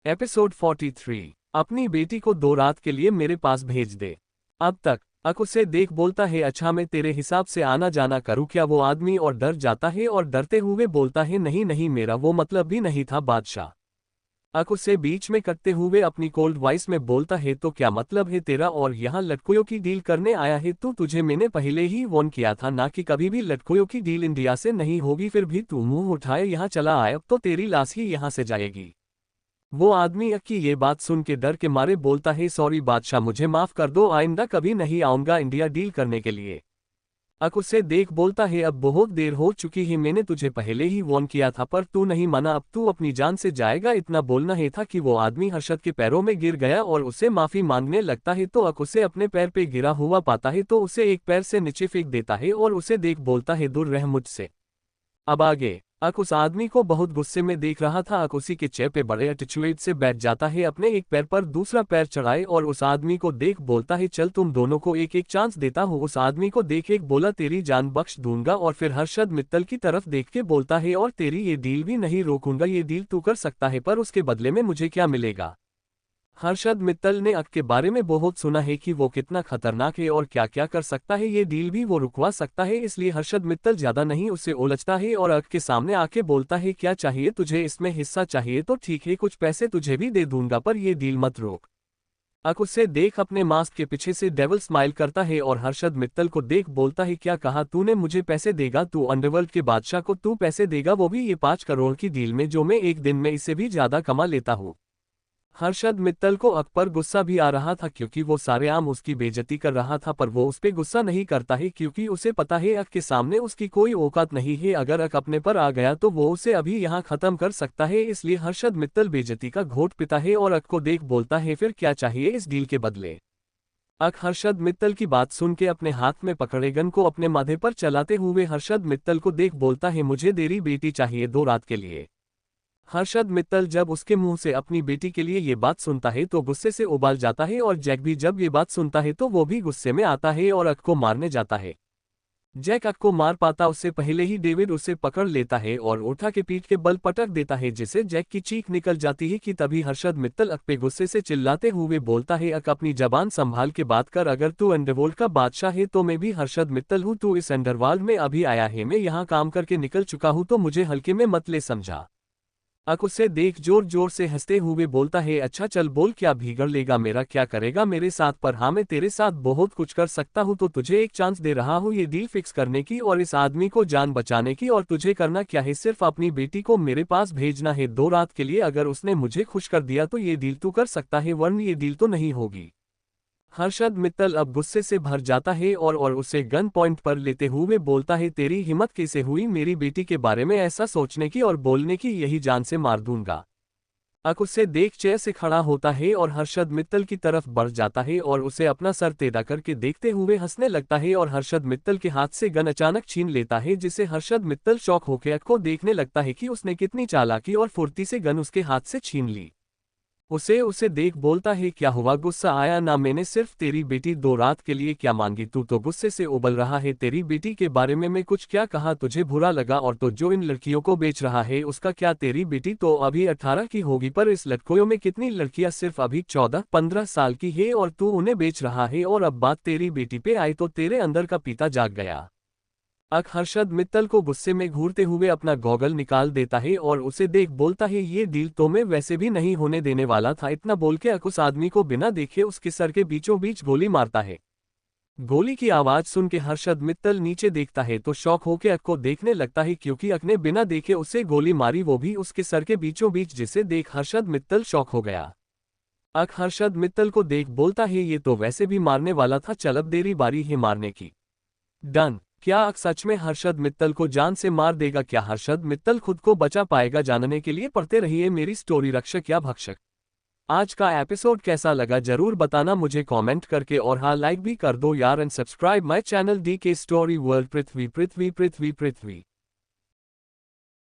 Episode 43। अपनी बेटी को 2 रात के लिए मेरे पास भेज दे। अब तक अक उसे देख बोलता है, अच्छा मैं तेरे हिसाब से आना जाना करूँ क्या? वो आदमी और डर जाता है और डरते हुए बोलता है, नहीं नहीं, मेरा वो मतलब भी नहीं था बादशाह। अक उसे बीच में कटते हुए अपनी कोल्ड वॉइस में बोलता है, तो क्या मतलब है तेरा और यहाँ लड़कियों की डील करने आया है तू? तुझे मैंने पहले ही वॉर्न किया था ना कि कभी भी लड़कियों की डील इंडिया से नहीं होगी, फिर भी तू मुंह उठाए यहाँ चला आया, तो तेरी लाश ही यहाँ से जाएगी। वो आदमी अक की ये बात सुन के डर के मारे बोलता है, सॉरी बादशाह, मुझे माफ कर दो, आइंदा कभी नहीं आऊंगा इंडिया डील करने के लिए। अक उसे देख बोलता है, अब बहुत देर हो चुकी है, मैंने तुझे पहले ही वॉर्न किया था पर तू नहीं माना, अब तू अपनी जान से जाएगा। इतना बोलना ही था कि वो आदमी हर्षद के पैरों में गिर गया और उसे माफी मांगने लगता है, तो अक उसे अपने पैर पे गिरा हुआ पाता है तो उसे एक पैर से नीचे फेंक देता है और उसे देख बोलता है, दूर रह मुझसे। अब आगे अक उस आदमी को बहुत गुस्से में देख रहा था। अक उसी के चेहरे पे बड़े एटीट्यूड से बैठ जाता है, अपने एक पैर पर दूसरा पैर चढ़ाए और उस आदमी को देख बोलता है, चल तुम दोनों को एक एक चांस देता हूँ। उस आदमी को देख एक बोला, तेरी जान बख्श दूंगा, और फिर हर्षद मित्तल की तरफ देख के बोलता है, और तेरी ये डील भी नहीं रोकूंगा, ये डील तू कर सकता है पर उसके बदले में मुझे क्या मिलेगा? हर्षद मित्तल ने अक के बारे में बहुत सुना है कि वो कितना खतरनाक है और क्या क्या कर सकता है, ये डील भी वो रुकवा सकता है, इसलिए हर्षद मित्तल ज्यादा नहीं उसे उलझता है और अक के सामने आके बोलता है, क्या चाहिए तुझे? इसमें हिस्सा चाहिए तो ठीक है, कुछ पैसे तुझे भी दे दूंगा, पर ये डील मत रोक। अक उसे देख अपने मास्क के पीछे से डेविल स्माइल करता है और हर्षद मित्तल को देख बोलता है, क्या कहा तूने? मुझे पैसे देगा? तू अंडरवर्ल्ड के बादशाह को तू पैसे देगा, वो भी ये 5 करोड़ की डील में, जो मैं एक दिन में इससे भी ज्यादा कमा लेता हूँ। हर्षद मित्तल को अक पर गुस्सा भी आ रहा था क्योंकि वो सारेआम उसकी बेइज्जती कर रहा था, पर वो उस पे गुस्सा नहीं करता है क्योंकि उसे पता है अक के सामने उसकी कोई औकात नहीं है। अगर अक अपने पर आ गया तो वो उसे अभी यहाँ खत्म कर सकता है, इसलिए हर्षद मित्तल बेइज्जती का घोट पीता है और अक को देख बोलता है, फिर क्या चाहिए इस डील के बदले? अक हर्षद मित्तल की बात सुन के अपने हाथ में पकड़े गन को अपने माथे पर चलाते हुए हर्षद मित्तल को देख बोलता है, मुझे तेरी बेटी चाहिए 2 रात के लिए। हर्षद मित्तल जब उसके मुंह से अपनी बेटी के लिए ये बात सुनता है तो गुस्से से उबाल जाता है, और जैक भी जब ये बात सुनता है तो वो भी गुस्से में आता है और अक को मारने जाता है। जैक अक को मार पाता उससे पहले ही डेविड उसे पकड़ लेता है और उठा के पीठ के बल पटक देता है, जिससे जैक की चीख निकल जाती है कि तभी हर्षद मित्तल अक पे गुस्से से चिल्लाते हुए बोलता है, अक अपनी जबान संभाल के बात कर, अगर तू अंडरवर्ल्ड का बादशाह है तो मैं भी हर्षद मित्तल हूँ, तू इस अंडरवर्ल्ड में अभी आया है, मैं यहाँ काम करके निकल चुका हूँ, तो मुझे हल्के में मत ले, समझा? अक उसे देख जोर जोर से हंसते हुए बोलता है, अच्छा चल बोल, क्या बिगड़ लेगा मेरा? क्या करेगा मेरे साथ? पर हाँ, मैं तेरे साथ बहुत कुछ कर सकता हूँ, तो तुझे एक चांस दे रहा हूँ ये डील फिक्स करने की और इस आदमी को जान बचाने की, और तुझे करना क्या है? सिर्फ अपनी बेटी को मेरे पास भेजना है 2 रात के लिए, अगर उसने मुझे खुश कर दिया तो ये डील तू कर सकता है, वरना ये डील तो नहीं होगी। हर्षद मित्तल अब गुस्से से भर जाता है और उसे गन पॉइंट पर लेते हुए बोलता है, तेरी हिम्मत कैसे हुई मेरी बेटी के बारे में ऐसा सोचने की और बोलने की? यही जान से मार दूंगा। अक उसे देख चेयर से खड़ा होता है और हर्षद मित्तल की तरफ बढ़ जाता है और उसे अपना सर टेढ़ा करके देखते हुए हंसने लगता है और हर्षद मित्तल के हाथ से गन अचानक छीन लेता है, जिससे हर्षद मित्तल शॉक होकर अक को देखने लगता है कि उसने कितनी चालाकी और फुर्ती से गन उसके हाथ से छीन ली। उसे देख बोलता है, क्या हुआ? गुस्सा आया ना? मैंने सिर्फ तेरी बेटी 2 रात के लिए क्या मांगी? तू तो गुस्से से उबल रहा है, तेरी बेटी के बारे में मैं कुछ क्या कहा? तुझे बुरा लगा? और तो जो इन लड़कियों को बेच रहा है उसका क्या? तेरी बेटी तो अभी 18 की होगी, पर इस लड़कियों में कितनी लड़कियां सिर्फ अभी 14-15 साल की है और तू उन्हें बेच रहा है, और अब बात तेरी बेटी पे आई तो तेरे अंदर का पिता जाग गया। अक हर्षद मित्तल को गुस्से में घूरते हुए अपना गॉगल निकाल देता है और उसे देख बोलता है, ये डील तो मैं वैसे भी नहीं होने देने वाला था। इतना बोल के अक उस आदमी को बिना देखे उसके सर के बीचों बीच गोली मारता है। गोली की आवाज सुन के हर्षद मित्तल नीचे देखता है तो शौक होकर अक को देखने लगता है, क्योंकि अक ने बिना देखे उसे गोली मारी, वो भी उसके सर के बीचों बीच, जिसे देख हर्षद मित्तल शौक हो गया। अक हर्षद मित्तल को देख बोलता है, ये तो वैसे भी मारने वाला था, चल अब तेरी बारी है मारने की। डन। क्या अक सच में हर्षद मित्तल को जान से मार देगा? क्या हर्षद मित्तल खुद को बचा पाएगा? जानने के लिए पढ़ते रहिए मेरी स्टोरी रक्षक या भक्षक। आज का एपिसोड कैसा लगा जरूर बताना मुझे कमेंट करके, और हाँ, लाइक भी कर दो यार, and subscribe my channel DK story world. Prithvi Prithvi Prithvi Prithvi.